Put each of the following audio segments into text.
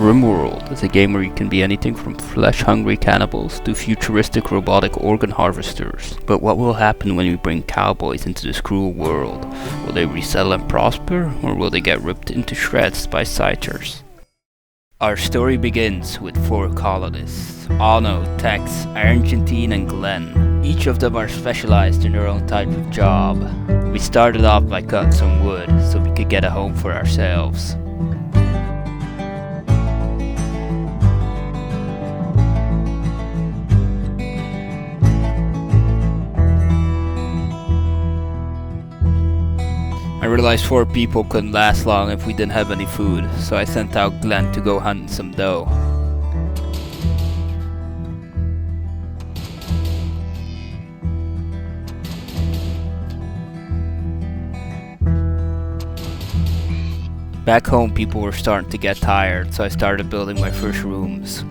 RimWorld is a game where you can be anything from flesh-hungry cannibals to futuristic robotic organ harvesters. But what will happen when we bring cowboys into this cruel world? Will they resettle and prosper, or will they get ripped into shreds by sighters? Our story begins with 4 colonists: Arno, Tex, Argentine and Glenn. Each of them are specialized in their own type of job. We started off by cutting some wood so we could get a home for ourselves. I realized 4 people couldn't last long if we didn't have any food, so I sent out Glenn to go hunt some doe. Back home, people were starting to get tired, so I started building my first rooms.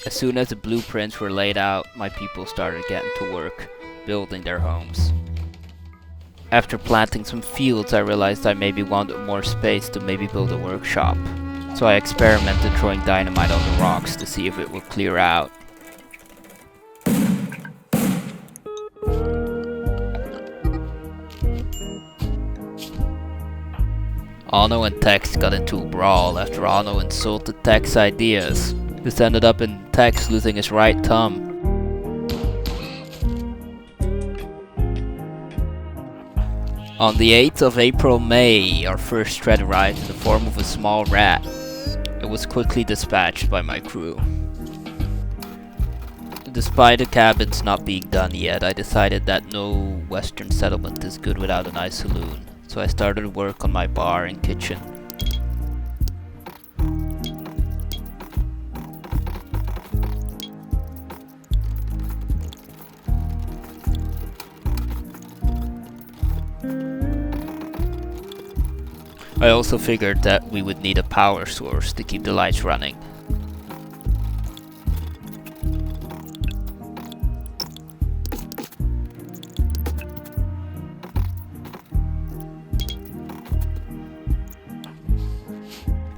As soon as the blueprints were laid out, my people started getting to work, building their homes. After planting some fields, I realized I maybe wanted more space to maybe build a workshop. So I experimented throwing dynamite on the rocks to see if it would clear out. Arno and Tex got into a brawl after Arno insulted Tex's ideas. This ended up in Tex losing his right thumb. On the 8th of May, our first threat arrived in the form of a small rat. It was quickly dispatched by my crew. Despite the cabins not being done yet, I decided that no Western settlement is good without a nice saloon, so I started work on my bar and kitchen. I also figured that we would need a power source to keep the lights running.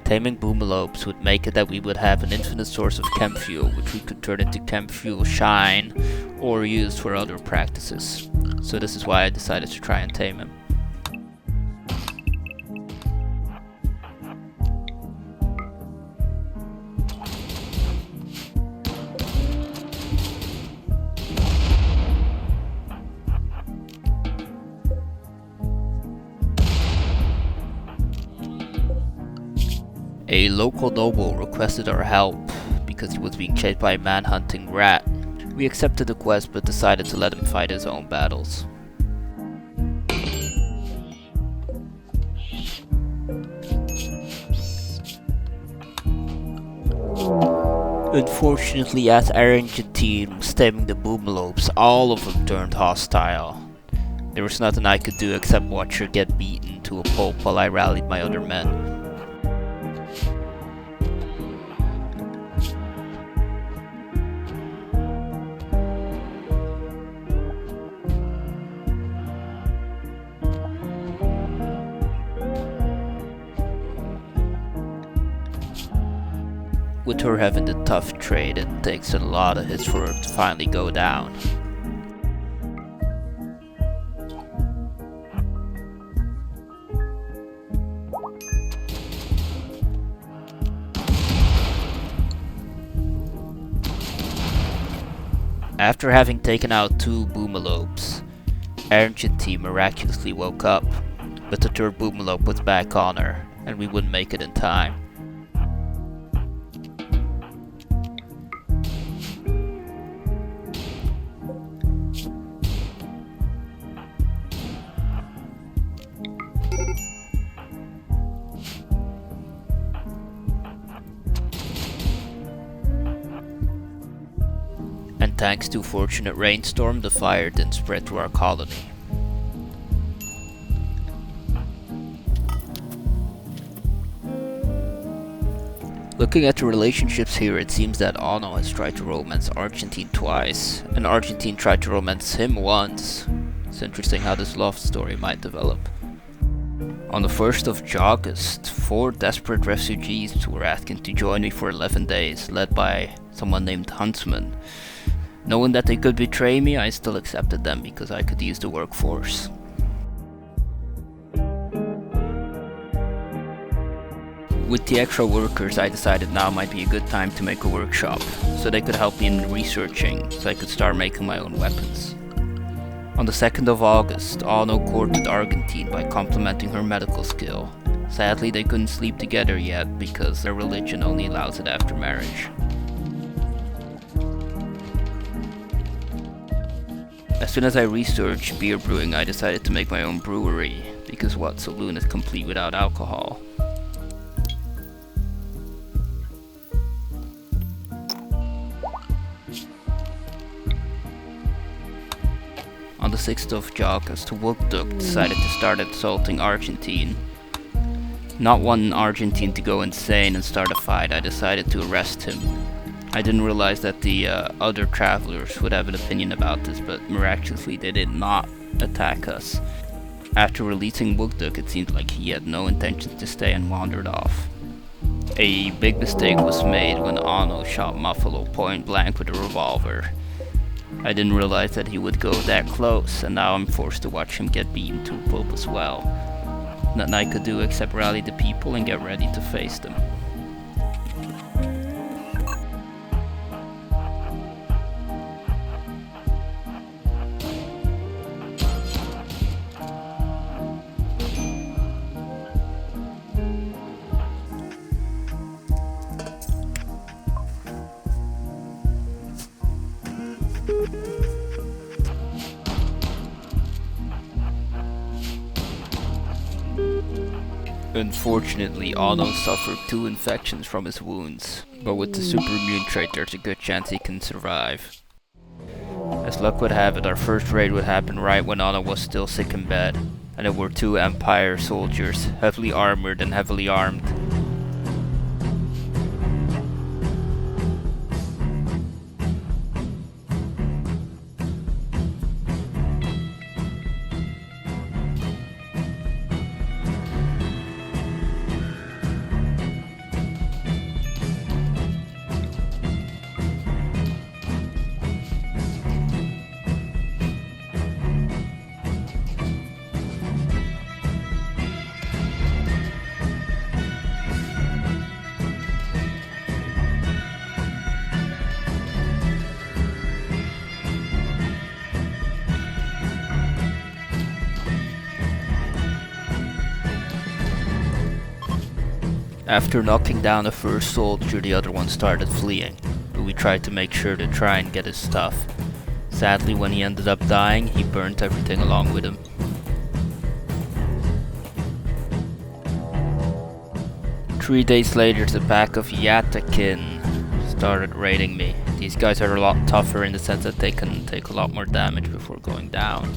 Taming boomalopes would make it that we would have an infinite source of chem fuel, which we could turn into chem fuel shine or use for other practices. So this is why I decided to try and tame him. A local noble requested our help because he was being chased by a man-hunting rat. We accepted the quest but decided to let him fight his own battles. Unfortunately, as Argentine was taming the boomalopes, all of them turned hostile. There was nothing I could do except watch her get beaten to a pulp while I rallied my other men. With her having the tough trade, it takes a lot of hits for her to finally go down. After having taken out 2 boomalopes, Argentine miraculously woke up, but the 3rd boomalope was back on her, and we wouldn't make it in time. thanks to a fortunate rainstorm, the fire didn't spread to our colony. Looking at the relationships here, it seems that Anno has tried to romance Argentine twice, and Argentine tried to romance him once. It's interesting how this love story might develop. On the 1st of August, 4 desperate refugees were asking to join me for 11 days, led by someone named Huntsman. Knowing that they could betray me, I still accepted them because I could use the workforce. With the extra workers, I decided now might be a good time to make a workshop, so they could help me in researching, so I could start making my own weapons. On the 2nd of August, Anno courted Argentine by complimenting her medical skill. Sadly, they couldn't sleep together yet because their religion only allows it after marriage. As soon as I researched beer brewing, I decided to make my own brewery, because what saloon is complete without alcohol? On the 6th of August, Wookduk decided to start assaulting Argentine. Not wanting Argentine to go insane and start a fight, I decided to arrest him. I didn't realize that the other travelers would have an opinion about this, but miraculously they did not attack us. After releasing Wookduk, it seemed like he had no intention to stay and wandered off. A big mistake was made when Anno shot Muffalo point blank with a revolver. I didn't realize that he would go that close, and now I'm forced to watch him get beaten to a pulp as well. Nothing I could do except rally the people and get ready to face them. Unfortunately, Anno suffered 2 infections from his wounds, but with the super immune trait there's a good chance he can survive. As luck would have it, our first raid would happen right when Anno was still sick in bed, and there were 2 Empire soldiers, heavily armored and heavily armed. After knocking down the first soldier, the other one started fleeing, but we tried to make sure to try and get his stuff. Sadly, when he ended up dying, he burnt everything along with him. Three days later, the pack of Yatakin started raiding me. These guys are a lot tougher in the sense that they can take a lot more damage before going down.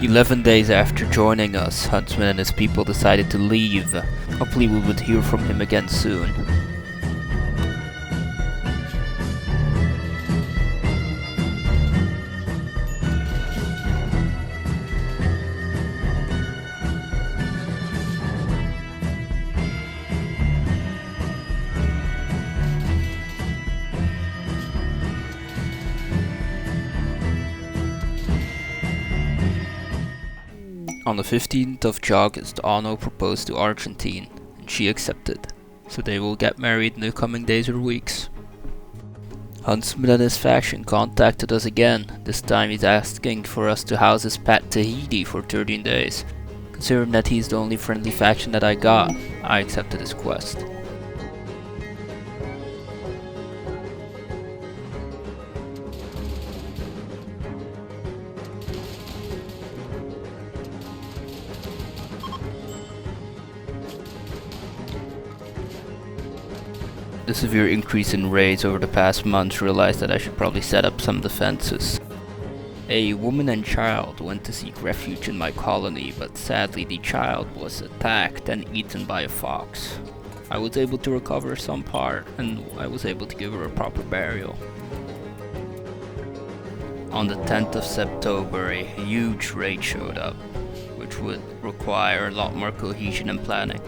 "11 days after joining us, Huntsman and his people decided to leave. Hopefully we would hear from him again soon. On the 15th of August, Anno proposed to Argentine, and she accepted, so they will get married in the coming days or weeks. Huntsman and his faction contacted us again. This time he's asking for us to house his pet Tahiti for 13 days, Considering that he's the only friendly faction that I got, I accepted his quest. The severe increase in raids over the past months realized that I should probably set up some defenses. A woman and child went to seek refuge in my colony, but sadly the child was attacked and eaten by a fox. I was able to recover some part, and I was able to give her a proper burial. On the 10th of September, a huge raid showed up, which would require a lot more cohesion and planning.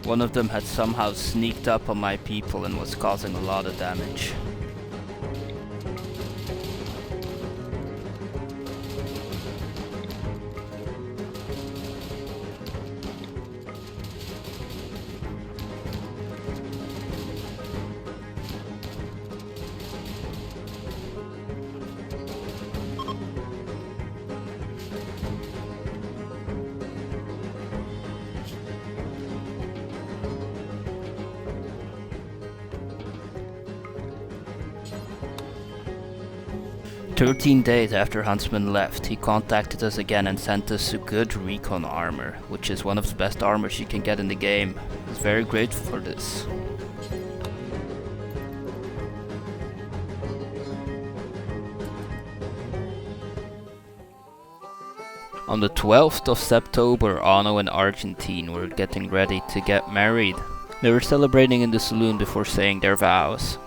One of them had somehow sneaked up on my people and was causing a lot of damage. "13 days after Huntsman left, he contacted us again and sent us a good recon armor, which is one of the best armors you can get in the game. I was very grateful for this. On the 12th of September, Ano and Argentine were getting ready to get married. They were celebrating in the saloon before saying their vows.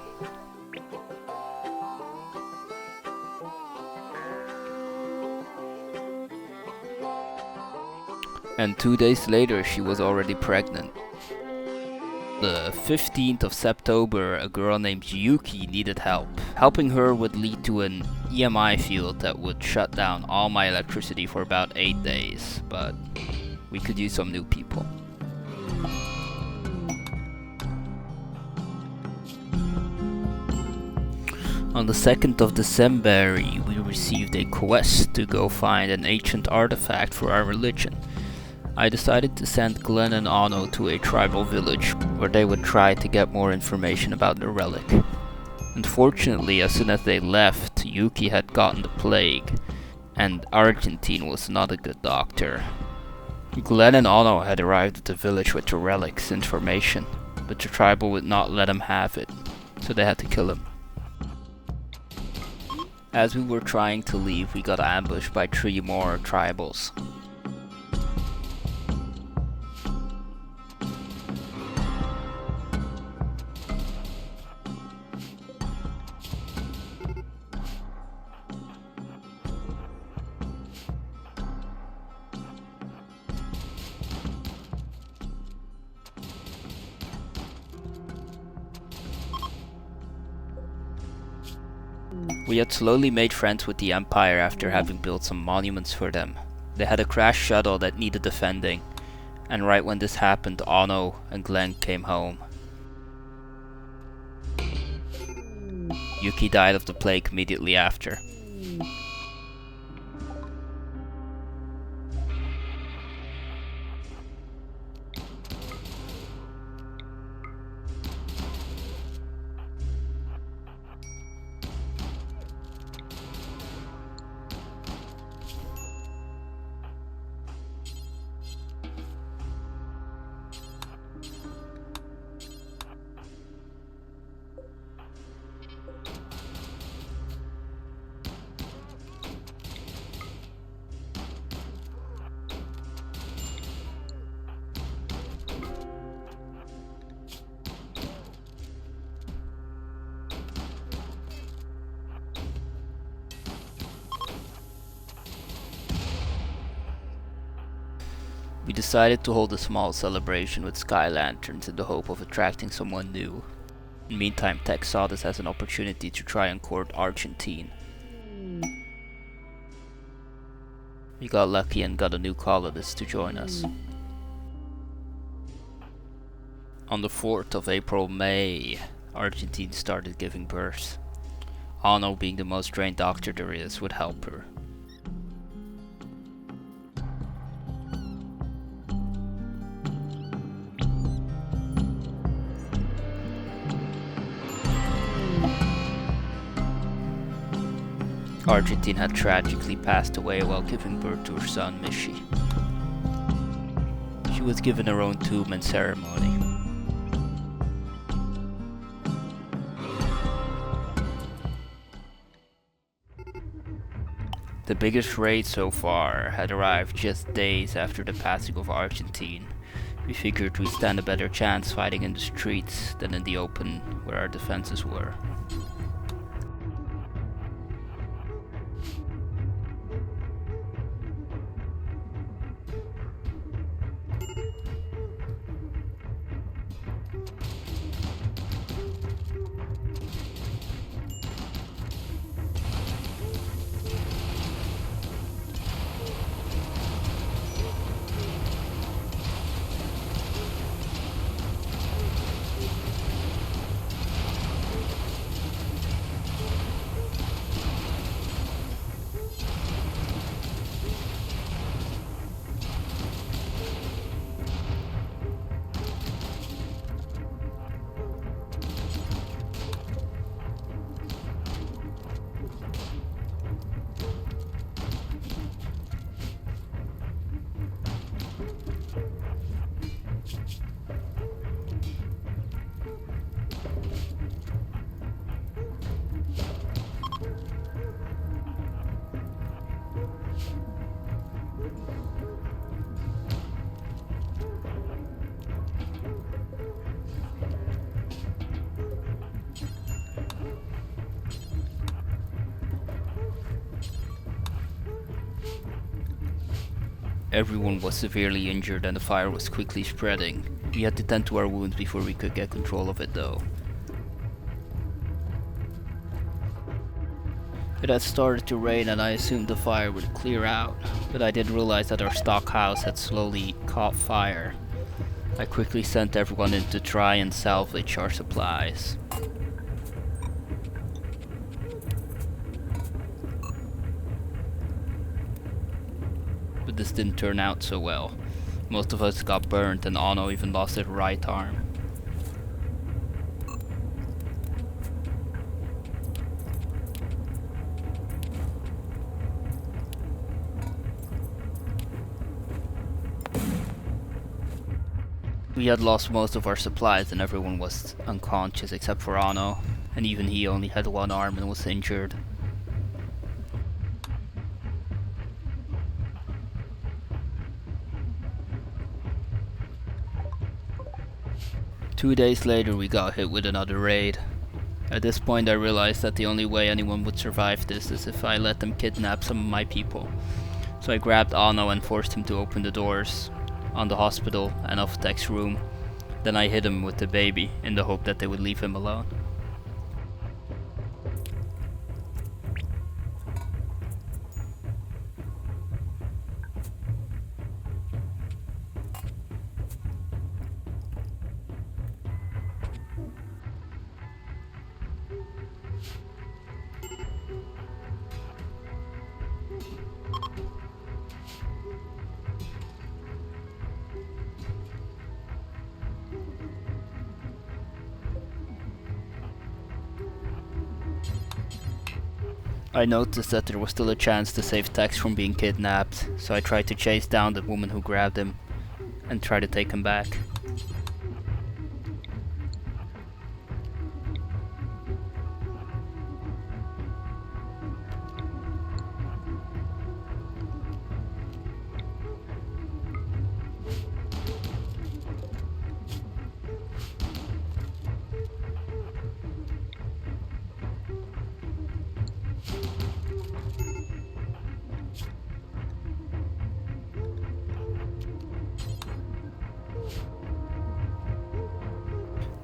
And 2 days later she was already pregnant. The 15th of September, a girl named Yuki needed help. Helping her would lead to an EMI field that would shut down all my electricity for about 8 days, but we could use some new people. On the 2nd of December, we received a quest to go find an ancient artifact for our religion. I decided to send Glenn and Ano to a tribal village where they would try to get more information about the relic. Unfortunately, as soon as they left, Yuki had gotten the plague, and Argentine was not a good doctor. Glenn and Ano had arrived at the village with the relic's information, but the tribal would not let him have it, so they had to kill him. As we were trying to leave, we got ambushed by 3 more tribals. We had slowly made friends with the Empire after having built some monuments for them. They had a crashed shuttle that needed defending, and right when this happened, Ano and Glenn came home. Yuki died of the plague immediately after. We decided to hold a small celebration with sky lanterns in the hope of attracting someone new. Meantime, Tech saw this as an opportunity to try and court Argentine. We got lucky and got a new colonist to join us. On the 4th of April, May, Argentine started giving birth. Anno, being the most trained doctor there is, would help her. Argentine had tragically passed away while giving birth to her son, Mishi. She was given her own tomb and ceremony. The biggest raid so far had arrived just days after the passing of Argentine. We figured we'd stand a better chance fighting in the streets than in the open where our defenses were. Everyone was severely injured and the fire was quickly spreading. We had to tend to our wounds before we could get control of it though. It had started to rain and I assumed the fire would clear out, but I didn't realize that our stock house had slowly caught fire. I quickly sent everyone in to try and salvage our supplies. But this didn't turn out so well. Most of us got burned and Anno even lost his right arm. We had lost most of our supplies and everyone was unconscious except for Anno, and even he only had one arm and was injured. Two days later we got hit with another raid. At this point I realized that the only way anyone would survive this is if I let them kidnap some of my people. So I grabbed Anno and forced him to open the doors on the hospital and of Tech's room. Then I hit him with the baby in the hope that they would leave him alone. I noticed that there was still a chance to save Tex from being kidnapped, so I tried to chase down the woman who grabbed him and try to take him back.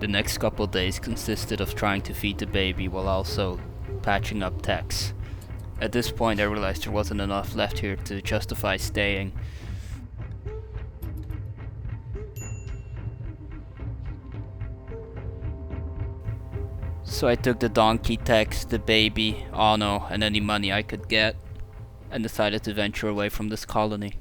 The next couple days consisted of trying to feed the baby while also patching up techs. At this point I realized there wasn't enough left here to justify staying. So I took the donkey techs, the baby, Ano, and any money I could get, and decided to venture away from this colony.